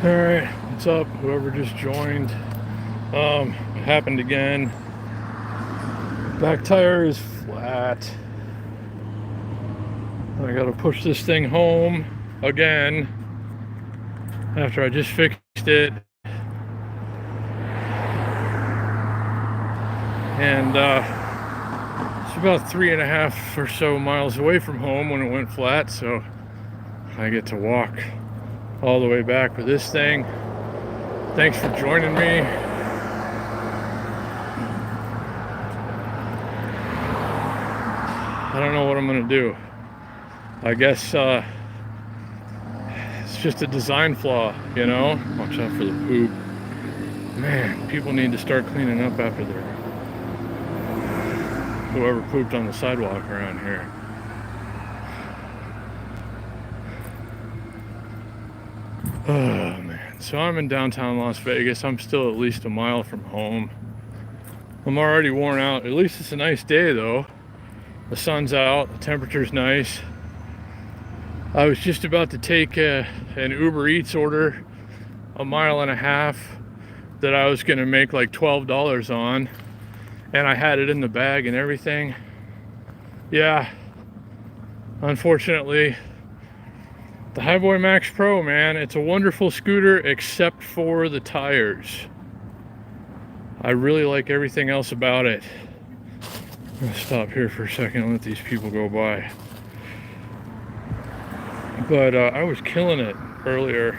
Alright, what's up? Whoever just joined. It happened again. Back tire is flat. I gotta push this thing home again after I just fixed it. And it's about 3.5 or so miles away from home when it went flat, so I get to walk all the way back with this thing. Thanks for joining me. I don't know what I'm gonna do. I guess it's just a design flaw, you know? Watch out for the poop. Man, people need to start cleaning up after whoever pooped on the sidewalk around here. Oh man, so I'm in downtown Las Vegas. I'm still at least a mile from home. I'm already worn out. At least it's a nice day though. The sun's out, the temperature's nice. I was just about to take an Uber Eats order, 1.5 miles that I was gonna make like $12 on, and I had it in the bag and everything. Yeah, unfortunately, the Hiboy MAX Pro, man, it's a wonderful scooter except for the tires. I really like everything else about it. I'm gonna stop here for a second and let these people go by. But I was killing it earlier.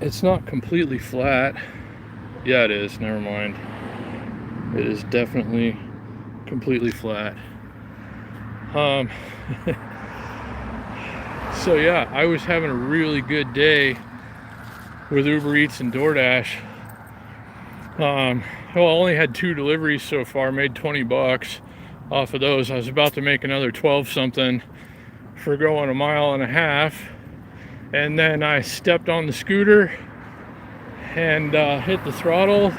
It's not completely flat. Yeah, it is. Never mind. It is definitely completely flat. So yeah, I was having a really good day with Uber Eats and DoorDash. Well, I only had 2 deliveries so far, made 20 bucks off of those. I was about to make another 12 something for going 1.5 miles, and then I stepped on the scooter and hit the throttle,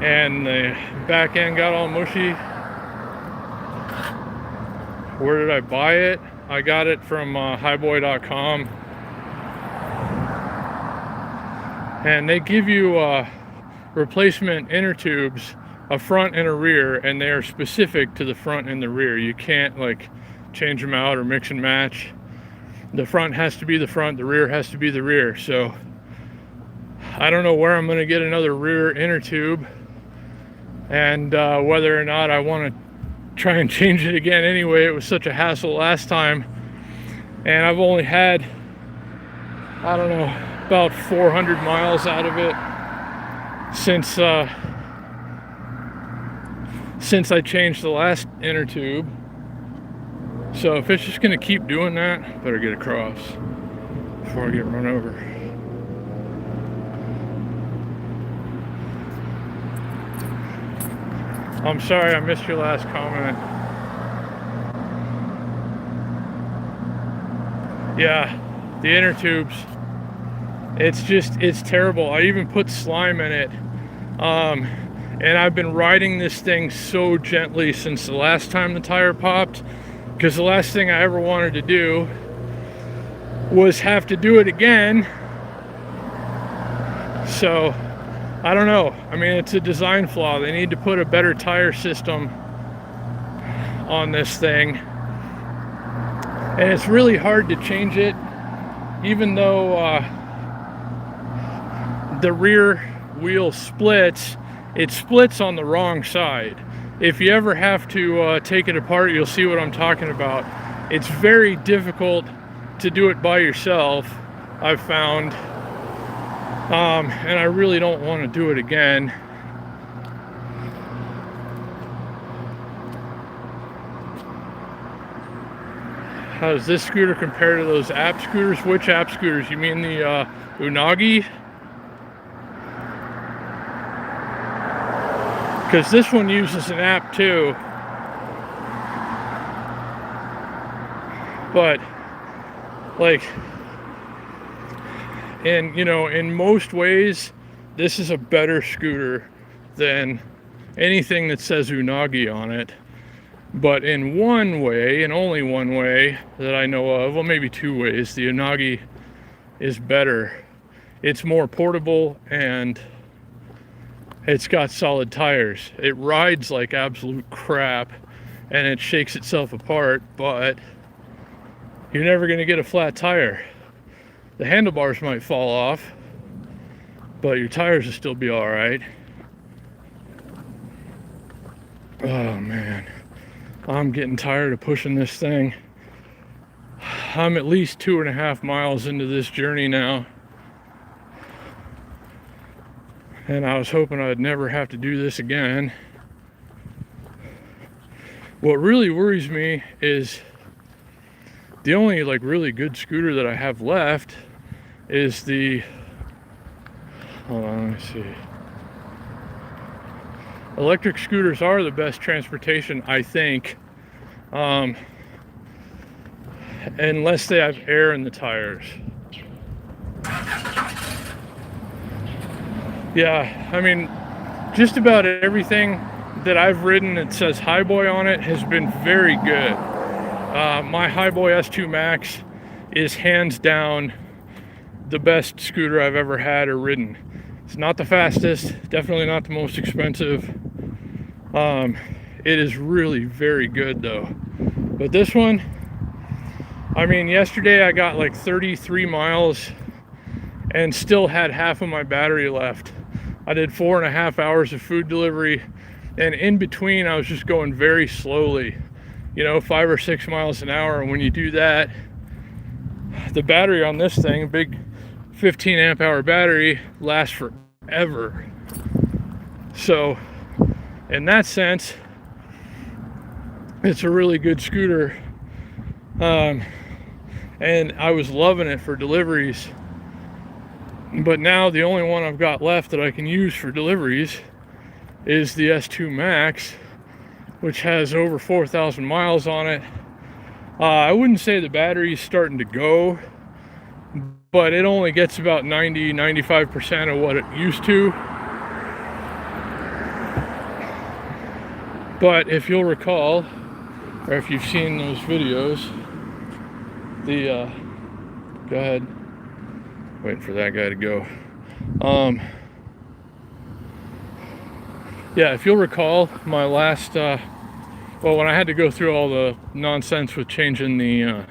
and the back end got all mushy. Where did I buy it? I got it from hiboy.com, and they give you replacement inner tubes, a front and a rear, and they are specific to the front and the rear. You can't like change them out or mix and match. The front has to be the front, the rear has to be the rear. So I don't know where I'm going to get another rear inner tube, and whether or not I want to try and change it again anyway. It was such a hassle last time, and I've only had, I don't know, about 400 miles out of it since I changed the last inner tube. So if it's just gonna keep doing that, I better get across before I get run over. I'm sorry I missed your last comment. Yeah, the inner tubes, it's terrible. I even put slime in it. And I've been riding this thing so gently since the last time the tire popped, because the last thing I ever wanted to do was have to do it again. So I don't know. I mean, it's a design flaw. They need to put a better tire system on this thing. And it's really hard to change it, even though the rear wheel splits. It splits on the wrong side. If you ever have to take it apart, you'll see what I'm talking about. It's very difficult to do it by yourself, I've found. And I really don't want to do it again. How does this scooter compare to those app scooters? Which app scooters? You mean the Unagi? Because this one uses an app too. But like, and you know, in most ways this is a better scooter than anything that says Unagi on it. But in one way, and only one way that I know of, well, maybe two ways, the Unagi is better. It's more portable and it's got solid tires. It rides like absolute crap and it shakes itself apart, but you're never going to get a flat tire. The handlebars might fall off, but your tires will still be all right. Oh man, I'm getting tired of pushing this thing. I'm at least 2.5 miles into this journey now, and I was hoping I'd never have to do this again. What really worries me is the only like really good scooter that I have left is the, hold on, let me see. Electric scooters are the best transportation, I think, unless they have air in the tires. Yeah, I mean, just about everything that I've ridden that says Hiboy on it has been very good. My Hiboy S2 Max is hands down the best scooter I've ever had or ridden. It's not the fastest, definitely not the most expensive. It is really very good though. But this one, I mean, yesterday I got like 33 miles and still had half of my battery left. I did 4.5 hours of food delivery, and in between I was just going very slowly, you know, 5 or 6 miles an hour. And when you do that, the battery on this thing, big 15 amp hour battery, lasts forever. So in that sense, it's a really good scooter. And I was loving it for deliveries. But now the only one I've got left that I can use for deliveries is the S2 Max, which has over 4,000 miles on it. I wouldn't say the battery's starting to go, but it only gets about 90-95% of what it used to. But if you'll recall, or if you've seen those videos, go ahead, waiting for that guy to go. Yeah, if you'll recall, my last, well, when I had to go through all the nonsense with changing the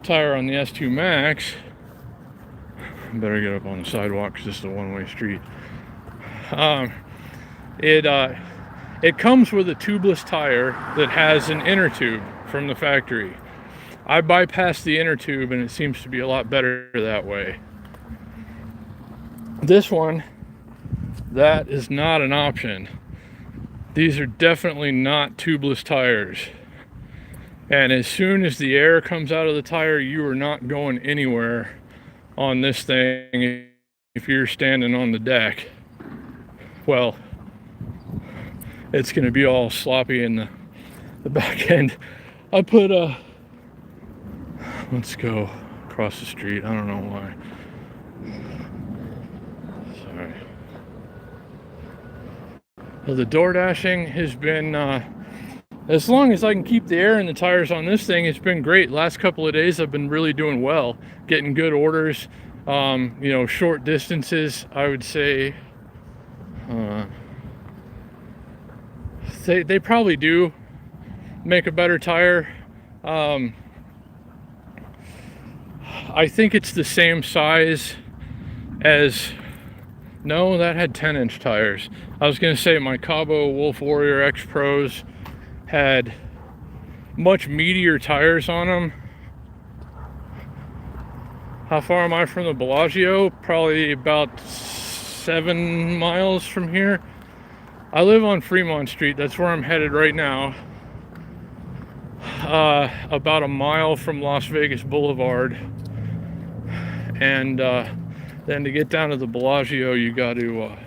tire on the S2 Max, I better get up on the sidewalk because this is a one-way street. It comes with a tubeless tire that has an inner tube from the factory. I bypassed the inner tube and it seems to be a lot better that way. This one, that is not an option. These are definitely not tubeless tires. And as soon as the air comes out of the tire, you are not going anywhere on this thing if you're standing on the deck. Well, it's going to be all sloppy in the back end. I put let's go across the street. I don't know why. Sorry. Well, the door dashing has been, as long as I can keep the air in the tires on this thing, it's been great. Last couple of days I've been really doing well, getting good orders. You know, short distances, I would say, they probably do make a better tire. I think it's the same size as, no, that had 10-inch tires. I was going to say my Cabo Wolf Warrior X Pros had much meatier tires on them. How far am I from the Bellagio? Probably about 7 miles from here. I live on Fremont Street. That's where I'm headed right now. About a mile from Las Vegas Boulevard. And then to get down to the Bellagio, you got to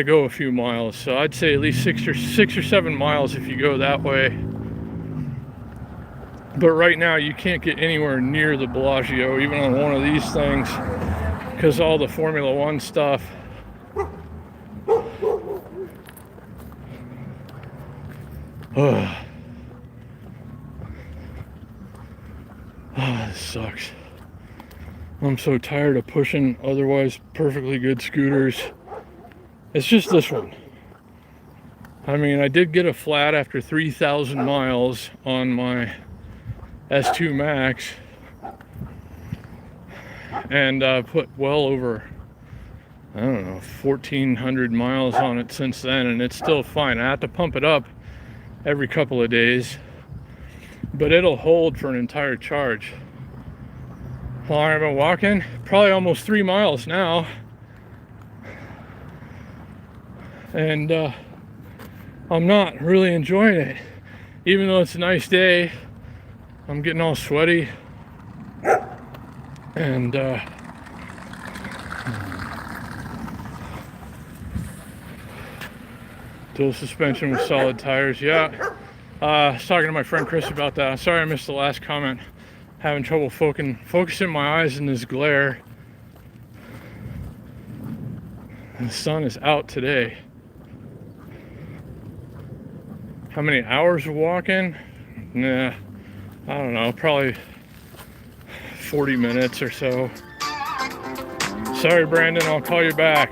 go a few miles. So I'd say at least 6 or 7 miles if you go that way. But right now you can't get anywhere near the Bellagio, even on one of these things, because all the Formula One stuff. Oh, this sucks. I'm so tired of pushing otherwise perfectly good scooters. It's just this one. I mean, I did get a flat after 3,000 miles on my S2 Max, and put well over, I don't know, 1,400 miles on it since then, and it's still fine. I have to pump it up every couple of days, but it'll hold for an entire charge. How long have I been walking? Probably almost 3 miles now. And I'm not really enjoying it. Even though it's a nice day, I'm getting all sweaty. And dual suspension with solid tires. Yeah, I was talking to my friend Chris about that. Sorry I missed the last comment. Having trouble focusing my eyes in this glare. And the sun is out today. How many hours of walking? Nah, I don't know, probably 40 minutes or so. Sorry, Brandon, I'll call you back.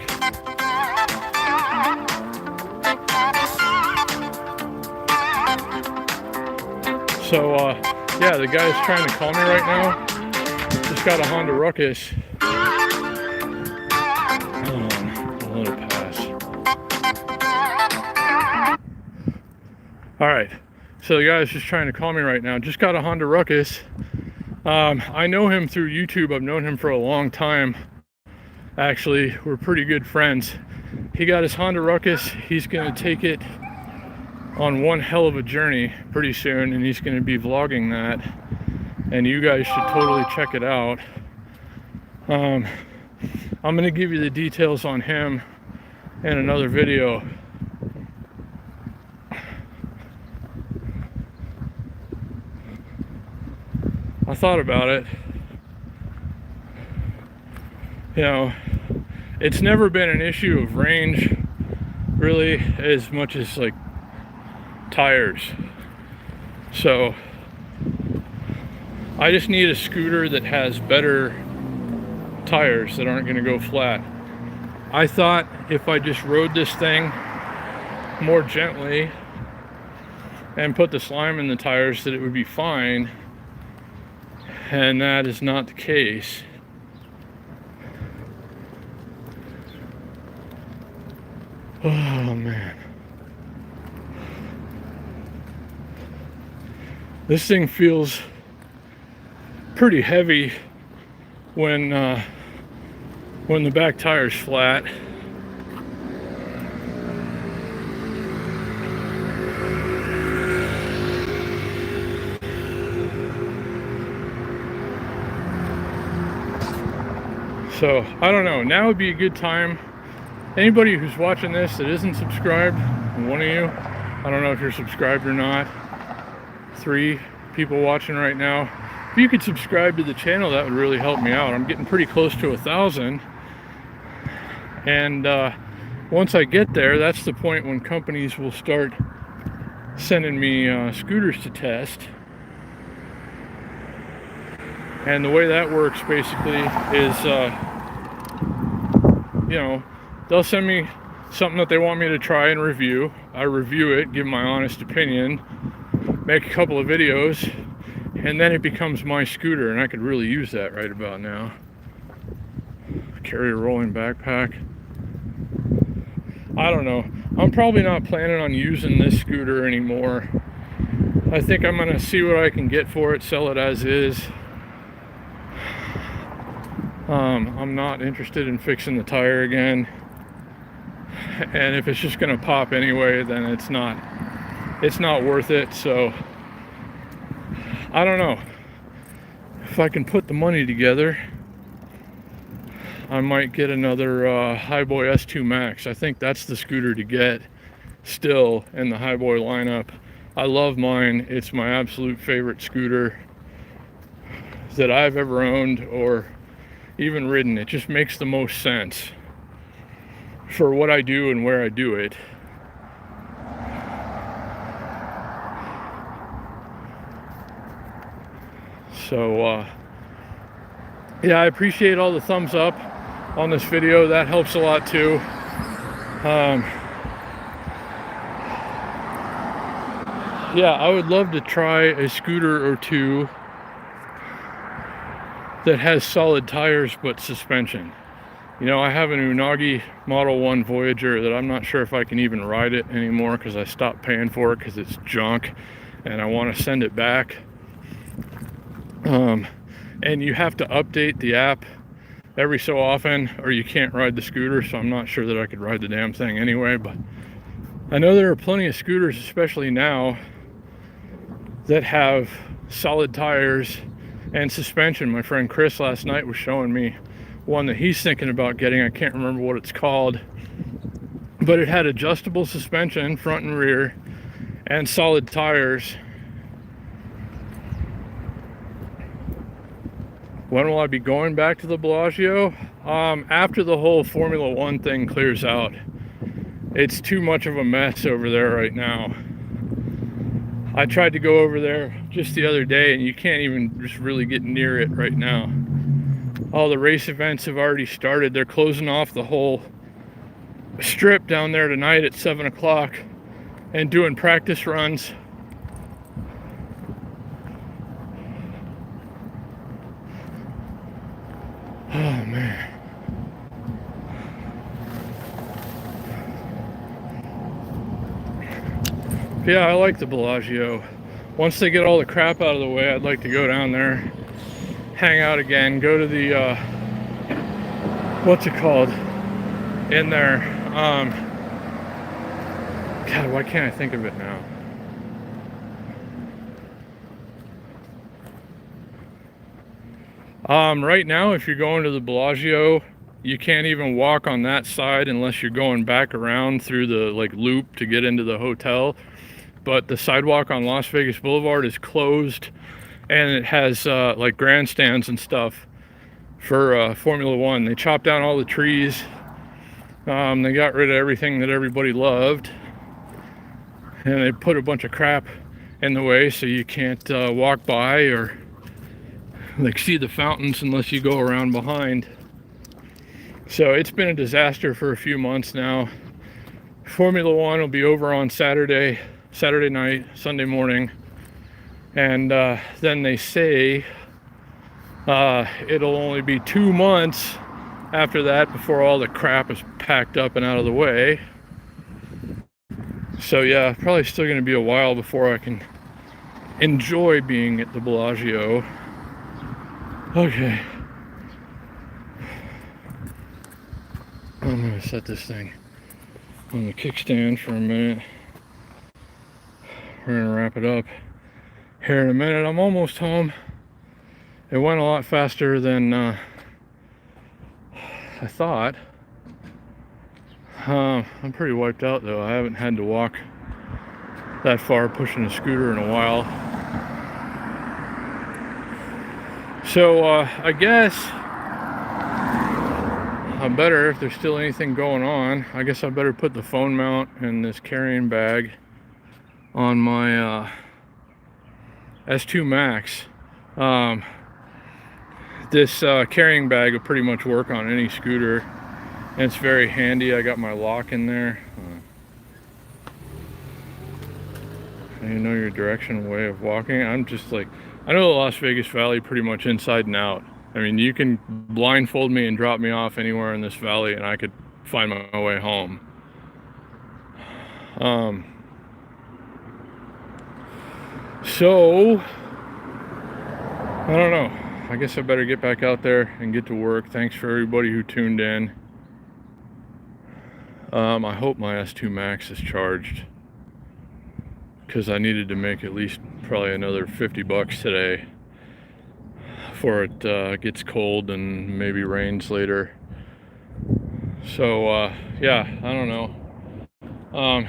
So, yeah, the guy's trying to call me right now. Just got a Honda Ruckus. Hold on, I'll let it pass. All right, so the guy's just trying to call me right now. Just got a Honda Ruckus. I know him through YouTube. I've known him for a long time. Actually, we're pretty good friends. He got his Honda Ruckus. He's gonna take it on one hell of a journey pretty soon, and he's gonna be vlogging that. And you guys should totally check it out. I'm gonna give you the details on him in another video. I thought about it. You know, it's never been an issue of range, really, as much as like tires. So I just need a scooter that has better tires that aren't going to go flat. I thought if I just rode this thing more gently and put the slime in the tires that it would be fine, and that is not the case. Oh man, this thing feels pretty heavy when the back tire's flat. So I don't know, now would be a good time. Anybody who's watching this that isn't subscribed, one of you, I don't know if you're subscribed or not, 3 people watching right now. If you could subscribe to the channel, that would really help me out. I'm getting pretty close to 1,000. And once I get there, that's the point when companies will start sending me scooters to test. And the way that works basically is, you know, they'll send me something that they want me to try and review. I review it, give my honest opinion, make a couple of videos, and then it becomes my scooter, and I could really use that right about now. Carry a rolling backpack. I don't know. I'm probably not planning on using this scooter anymore. I think I'm gonna see what I can get for it, sell it as is. I'm not interested in fixing the tire again. And if it's just gonna pop anyway, then it's not worth it. So I don't know. If I can put the money together, I might get another Hiboy S2 Max. I think that's the scooter to get still in the Hiboy lineup. I love mine. It's my absolute favorite scooter that I've ever owned or even ridden. It just makes the most sense for what I do and where I do it. So yeah, I appreciate all the thumbs up on this video. That helps a lot too. Yeah, I would love to try a scooter or two that has solid tires but suspension. You know, I have an Unagi Model 1 Voyager that I'm not sure if I can even ride it anymore because I stopped paying for it because it's junk and I want to send it back. And you have to update the app every so often or you can't ride the scooter, so I'm not sure that I could ride the damn thing anyway. But I know there are plenty of scooters, especially now, that have solid tires and suspension. My friend Chris last night was showing me one that he's thinking about getting. I can't remember what it's called, but it had adjustable suspension front and rear and solid tires. When will I be going back to the Bellagio? After the whole Formula One thing clears out. It's too much of a mess over there right now. I tried to go over there just the other day and you can't even just really get near it right now. All the race events have already started. They're closing off the whole strip down there tonight at 7 o'clock and doing practice runs. Oh man. Yeah, I like the Bellagio. Once they get all the crap out of the way, I'd like to go down there, hang out again, go to the what's it called in there, God, why can't I think of it now? Right now, if you're going to the Bellagio, you can't even walk on that side unless you're going back around through the like loop to get into the hotel. But the sidewalk on Las Vegas Boulevard is closed, and it has like grandstands and stuff for Formula One. They chopped down all the trees. They got rid of everything that everybody loved, and they put a bunch of crap in the way so you can't walk by or like see the fountains unless you go around behind. So it's been a disaster for a few months now. Formula One will be over on Saturday night, Sunday morning, and then they say it'll only be 2 months after that before all the crap is packed up and out of the way. So yeah, probably still going to be a while before I can enjoy being at the Bellagio. Okay, I'm going to set this thing on the kickstand for a minute. We're gonna wrap it up here in a minute. I'm almost home. It went a lot faster than I thought. I'm pretty wiped out though. I haven't had to walk that far pushing a scooter in a while. So I guess I better, if there's still anything going on, I guess I better put the phone mount and this carrying bag on my S2 Max. This carrying bag will pretty much work on any scooter, and it's very handy. I got my lock in there. You know your direction way of walking. I'm just like, I know the Las Vegas Valley pretty much inside and out. I mean, you can blindfold me and drop me off anywhere in this valley and I could find my way home. So I don't know, I guess I better get back out there and get to work. Thanks for everybody who tuned in. I hope my S2 Max is charged, because I needed to make at least probably another 50 bucks today before it gets cold and maybe rains later. So yeah, I don't know.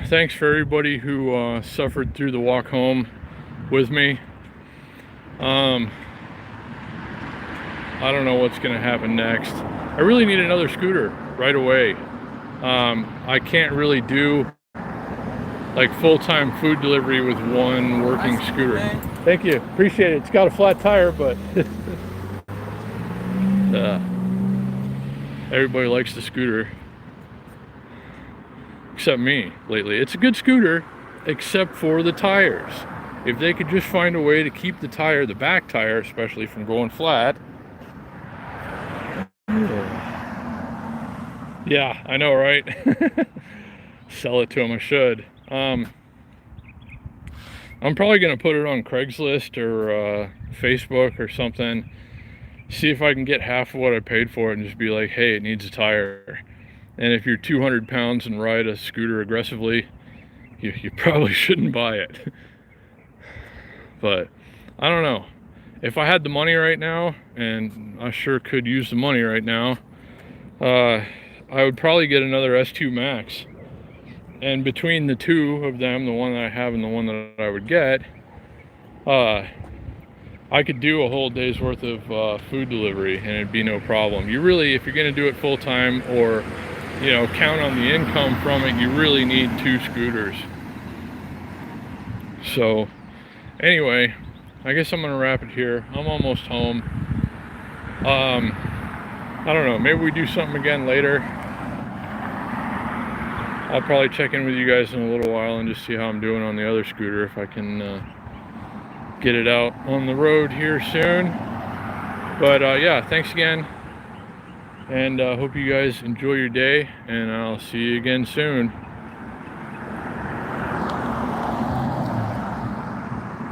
Thanks for everybody who suffered through the walk home with me. I don't know what's gonna happen next. I really need another scooter right away. I can't really do like full-time food delivery with one working scooter. Thank you, appreciate it. It's got a flat tire, but everybody likes the scooter except me lately. It's a good scooter except for the tires. If they could just find a way to keep the tire, the back tire especially, from going flat. Yeah, I know, right? Sell it to them. I should. I'm probably gonna put it on Craigslist or Facebook or something. See if I can get half of what I paid for it and just be like, hey, it needs a tire. And if you're 200 pounds and ride a scooter aggressively, you probably shouldn't buy it. But I don't know. If I had the money right now, and I sure could use the money right now, I would probably get another S2 Max. And between the two of them, the one that I have and the one that I would get, I could do a whole day's worth of food delivery and it'd be no problem. You really, if you're gonna do it full time or, you know, count on the income from it, you really need two scooters. So anyway, I guess I'm gonna wrap it here. I'm almost home. I don't know, maybe we do something again later. I'll probably check in with you guys in a little while and just see how I'm doing on the other scooter, if I can get it out on the road here soon. But yeah, thanks again, and hope you guys enjoy your day, and I'll see you again soon.